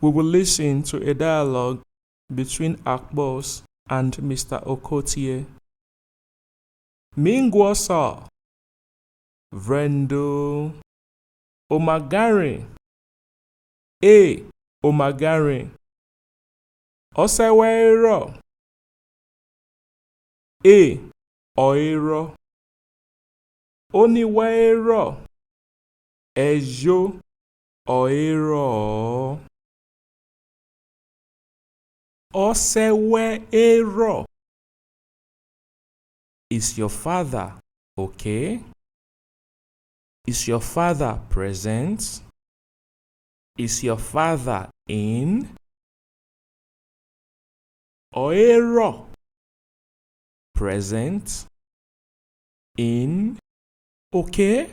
We will listen to a dialogue between Akbos and Mr. Okotie. Mingwosa, Vrendo, Omagari, Omagari, Osewero, Oiro, Oniwero, Ejo, Oiro, Osewero. Is your father okay? Is your father present? Is your father in? Oiro. Present. In. Okay?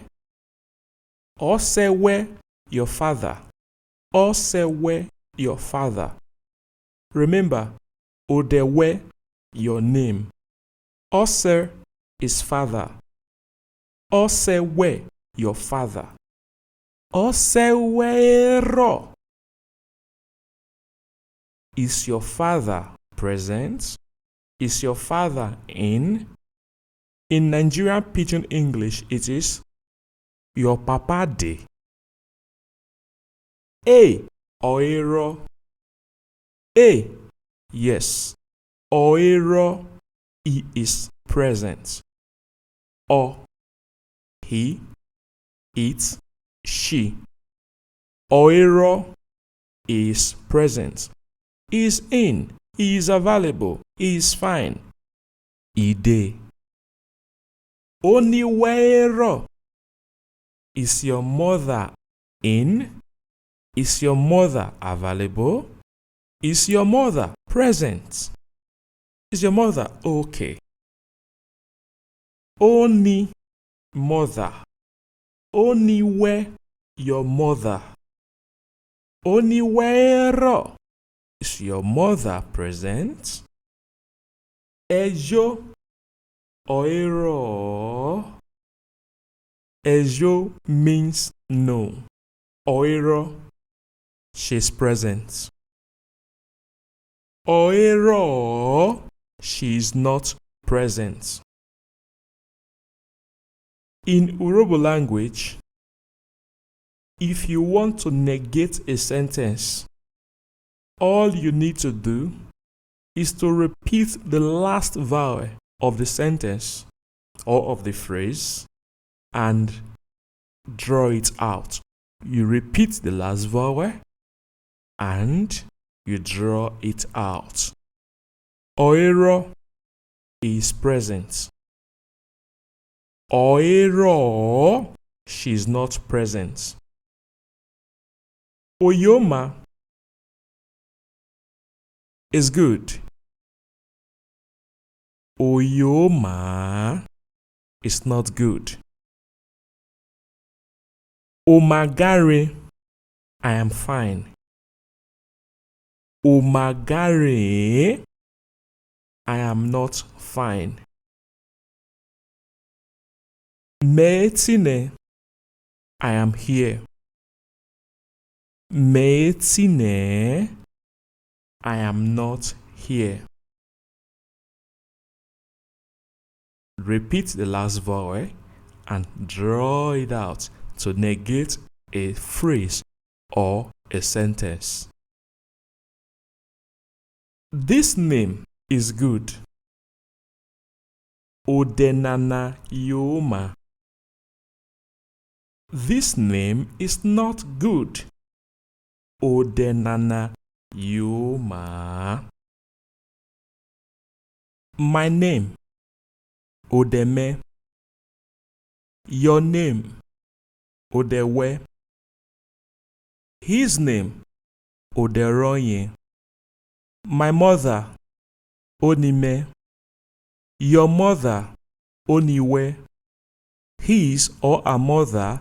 Osewe your father. Osewe your father. Remember, Odewe your name. Ose is father. Osewe your father. Osewero. Is your father present? Is your father in? In Nigerian Pidgin English, it is your papa de. Oiro. Yes. Oiro. He is present. Or he, it, she. Oiro is present. He is in. He is available. He is fine. Ide. Oniwero. Is your mother in? Is your mother available? Is your mother present? Is your mother okay? Oni mother. Oniwe your mother. Oniwero. Is your mother present? Ejo oiro. Ejo means no. Oiro, she's present. Oiro, she is not present. In Urhobo language, if you want to negate a sentence, all you need to do is to repeat the last vowel of the sentence or of the phrase and draw it out. You repeat the last vowel and you draw it out. Oiro is present. Oiro, she is not present. Oyoma is good. Oyoma is not good. Omagari, I am fine. Omagari, I am not fine. Metine, I am here. Metine, I am not here. Repeat the last vowel and draw it out to negate a phrase or a sentence. This name is good. Odenana Yoma. This name is not good. Odenana Yoma. My name, Odeme. Your name, Odewe. His name, Oderoye. My mother, Onime. Your mother, Oniwe. His or her mother,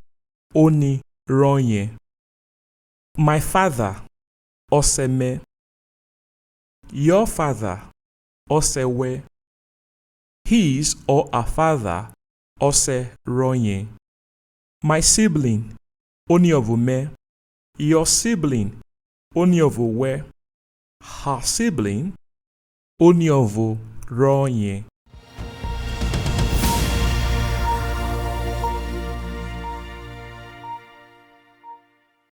Oniroye. My father, Oseme. Your father, Osewe. His or her father, Oseroye. My sibling, Oniovume. Your sibling, Oniovo where her sibling Oniovo ronye.